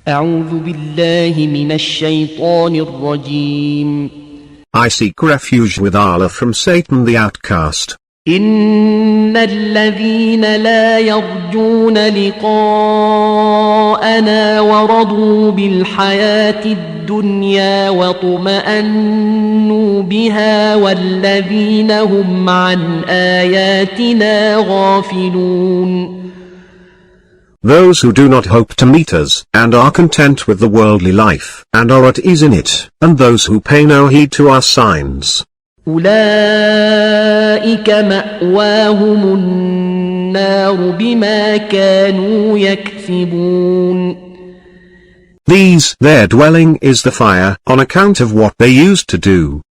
أعوذ بالله من الشيطان الرجيم. I seek refuge with Allah from Satan the outcast. إن الذين لا يرجون لقاءنا ورضوا بالحياة الدنيا واطمأنوا بها والذين هم عن آياتنا غافلون. Those who do not hope to meet us, and are content with the worldly life, and are at ease in it, and those who pay no heed to our signs. أولئك مأواهم النار بما كانوا يكسبون. These, their dwelling is the fire, on account of what they used to do.